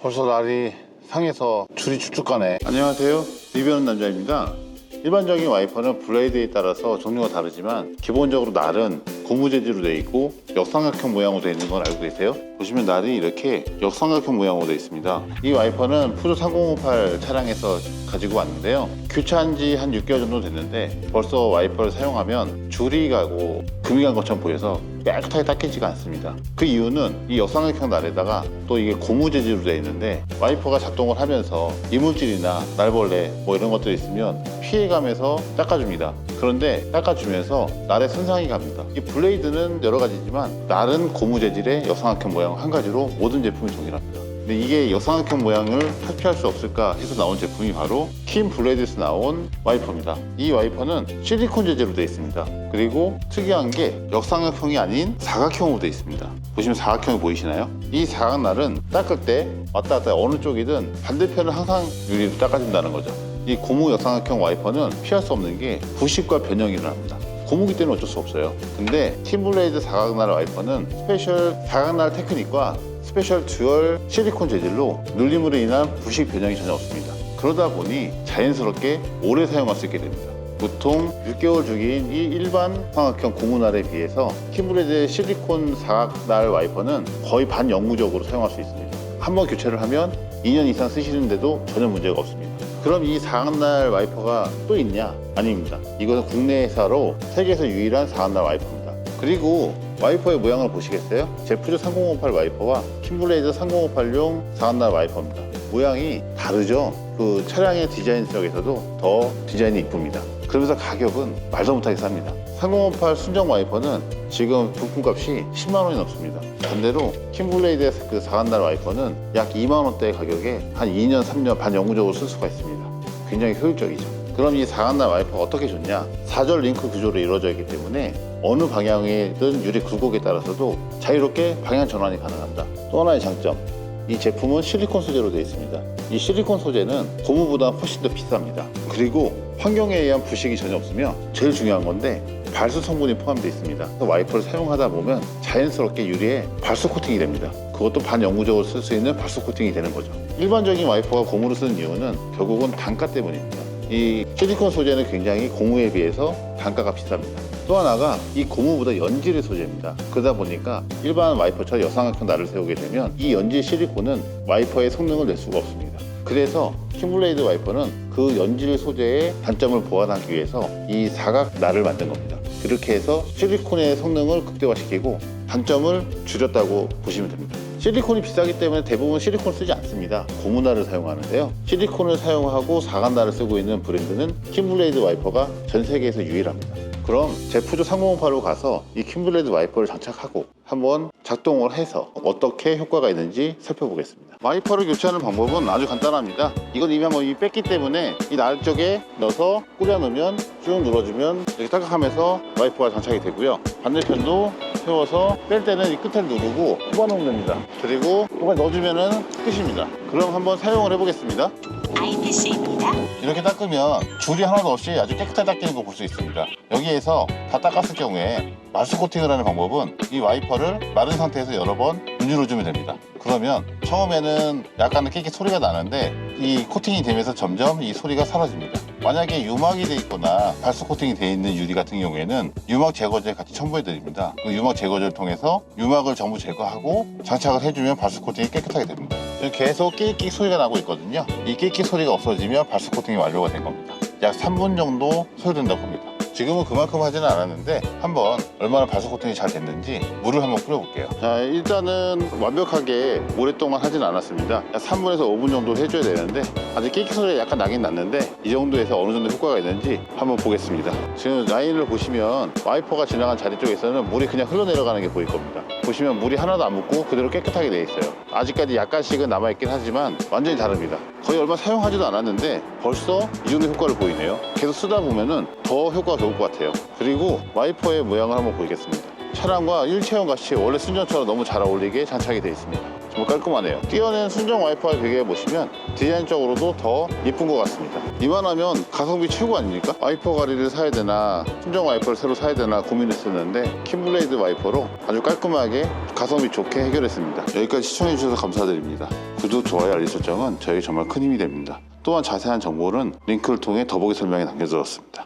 벌써 날이 상해서 줄이 쭉쭉 가네. 안녕하세요, 리뷰하는 남자입니다. 일반적인 와이퍼는 블레이드에 따라서 종류가 다르지만 기본적으로 날은 고무 재질로 되어 있고 역삼각형 모양으로 되어 있는 걸 알고 계세요? 보시면 날이 이렇게 역삼각형 모양으로 되어 있습니다. 이 와이퍼는 푸조 3058 차량에서 가지고 왔는데요, 교체한 지 한 6개월 정도 됐는데 벌써 와이퍼를 사용하면 줄이 가고 금이 간 것처럼 보여서 깨끗하게 닦이지가 않습니다. 그 이유는 이 역삼각형 날에다가 또 이게 고무 재질로 되어 있는데 와이퍼가 작동을 하면서 이물질이나 날벌레 뭐 이런 것들이 있으면 피해가면서 닦아줍니다. 그런데 닦아주면서 날에 손상이 갑니다. 이 블레이드는 여러 가지지만 날은 고무 재질의 역삼각형 모양 한 가지로 모든 제품이 동일합니다. 근데 이게 역삼각형 모양을 탈피할 수 없을까 해서 나온 제품이 바로 킨 블레이드에서 나온 와이퍼입니다. 이 와이퍼는 실리콘 재질로 되어 있습니다. 그리고 특이한 게 역삼각형이 아닌 사각형으로 되어 있습니다. 보시면 사각형이 보이시나요? 이 사각날은 닦을 때 왔다 갔다 어느 쪽이든 반대편은 항상 유리로 닦아준다는 거죠. 이 고무 역삼각형 와이퍼는 피할 수 없는 게 부식과 변형이 일어납니다. 고무기 때문에 어쩔 수 없어요. 근데 킨블레이드 사각날 와이퍼는 스페셜 사각날 테크닉과 스페셜 듀얼 실리콘 재질로 눌림으로 인한 부식 변형이 전혀 없습니다. 그러다 보니 자연스럽게 오래 사용할 수 있게 됩니다. 보통 6개월 주기인 이 일반 삼각형 고무날에 비해서 킨블레이드 실리콘 사각날 와이퍼는 거의 반영구적으로 사용할 수 있습니다. 한번 교체를 하면 2년 이상 쓰시는데도 전혀 문제가 없습니다. 그럼 이 사각날 와이퍼가 또 있냐? 아닙니다. 이것은 국내 회사로 세계에서 유일한 사각날 와이퍼입니다. 그리고 와이퍼의 모양을 보시겠어요? 제 푸조 3058 와이퍼와 킨블레이드 3058용 사각날 와이퍼입니다. 모양이 다르죠? 그 차량의 디자인 속에서도 더 디자인이 이쁩니다. 그러면서 가격은 말도 못하게 쌉니다. 3058 순정 와이퍼는 지금 부품값이 10만 원이 넘습니다. 반대로 킨블레이드의 그 사각날 와이퍼는 약 2만 원대의 가격에 한 2년, 3년 반영구적으로 쓸 수가 있습니다. 굉장히 효율적이죠. 그럼 이 사각날 와이퍼가 어떻게 좋냐? 4절 링크 구조로 이루어져 있기 때문에 어느 방향이든 유리 굴곡에 따라서도 자유롭게 방향 전환이 가능합니다. 또 하나의 장점, 이 제품은 실리콘 소재로 되어 있습니다. 이 실리콘 소재는 고무보다 훨씬 더 비쌉니다. 그리고 환경에 의한 부식이 전혀 없으며 제일 중요한 건데 발수 성분이 포함되어 있습니다. 와이퍼를 사용하다 보면 자연스럽게 유리에 발수 코팅이 됩니다. 그것도 반영구적으로 쓸 수 있는 발수 코팅이 되는 거죠. 일반적인 와이퍼가 고무를 쓰는 이유는 결국은 단가 때문입니다. 이 실리콘 소재는 굉장히 고무에 비해서 단가가 비쌉니다. 또 하나가 이 고무보다 연질의 소재입니다. 그러다 보니까 일반 와이퍼처럼 역삼각형 날을 세우게 되면 이 연질 실리콘은 와이퍼의 성능을 낼 수가 없습니다. 그래서 킨블레이드 와이퍼는 그 연질 소재의 단점을 보완하기 위해서 이 사각 날을 만든 겁니다. 그렇게 해서 실리콘의 성능을 극대화시키고 단점을 줄였다고 보시면 됩니다. 실리콘이 비싸기 때문에 대부분 실리콘을 쓰지 않습니다. 고무날을 사용하는데요, 실리콘을 사용하고 사각날을 쓰고 있는 브랜드는 킨블레이드 와이퍼가 전 세계에서 유일합니다. 그럼 제 푸조 3058로 가서 이 킨블레이드 와이퍼를 장착하고 한번 작동을 해서 어떻게 효과가 있는지 살펴보겠습니다. 와이퍼를 교체하는 방법은 아주 간단합니다. 이건 이미 한번 뺐기 때문에 이 날 쪽에 넣어서 꽂아 놓으면 쭉 눌러주면 이렇게 딱딱하면서 와이퍼가 장착이 되고요. 반대편도 세워서 뺄 때는 이 끝을 누르고 뽑아놓으면 됩니다. 그리고 똑같이 넣어주면 끝입니다. 그럼 한번 사용을 해보겠습니다. IPC입니다. 이렇게 닦으면 줄이 하나도 없이 아주 깨끗하게 닦이는 거 볼 수 있습니다. 여기에서 다 닦았을 경우에 말수 코팅을 하는 방법은 이 와이퍼를 마른 상태에서 여러 번 문질러주면 됩니다. 그러면 처음에는 약간의 깨끗 소리가 나는데 이 코팅이 되면서 점점 이 소리가 사라집니다. 만약에 유막이 돼 있거나 발수 코팅이 돼 있는 유리 같은 경우에는 유막 제거제 같이 첨부해 드립니다. 그 유막 제거제를 통해서 유막을 전부 제거하고 장착을 해주면 발수 코팅이 깨끗하게 됩니다. 계속 끼익끼익 소리가 나고 있거든요. 이 끼익끼익 소리가 없어지면 발수 코팅이 완료가 된 겁니다. 약 3분 정도 소요된다고 합니다. 지금은 그만큼 하지는 않았는데 한번 얼마나 발수 코팅이 잘 됐는지 물을 한번 뿌려볼게요. 자, 일단은 완벽하게 오랫동안 하진 않았습니다. 약 3분에서 5분 정도 해줘야 되는데 아직 끼익 소리가 약간 나긴 났는데 이 정도에서 어느 정도 효과가 있는지 한번 보겠습니다. 지금 라인을 보시면 와이퍼가 지나간 자리 쪽에서는 물이 그냥 흘러내려가는 게 보일 겁니다. 보시면 물이 하나도 안 묻고 그대로 깨끗하게 돼 있어요. 아직까지 약간씩은 남아있긴 하지만 완전히 다릅니다. 거의 얼마 사용하지도 않았는데 벌써 이 정도 효과를 보이네요. 계속 쓰다 보면은 더 효과가 좋을 것 같아요. 그리고 와이퍼의 모양을 한번 보이겠습니다. 차량과 일체형 같이 원래 순정처럼 너무 잘 어울리게 장착이 되어 있습니다. 정말 깔끔하네요. 띄어낸 순정 와이퍼와 비교해 보시면 디자인적으로도 더 이쁜 것 같습니다. 이만하면 가성비 최고 아닙니까? 와이퍼 가리를 사야 되나 순정 와이퍼를 새로 사야 되나 고민했었는데 킨블레이드 와이퍼로 아주 깔끔하게 가성비 좋게 해결했습니다. 여기까지 시청해 주셔서 감사드립니다. 구독, 좋아요, 알림 설정은 저에게 정말 큰 힘이 됩니다. 또한 자세한 정보는 링크를 통해 더보기 설명에 남겨두었습니다.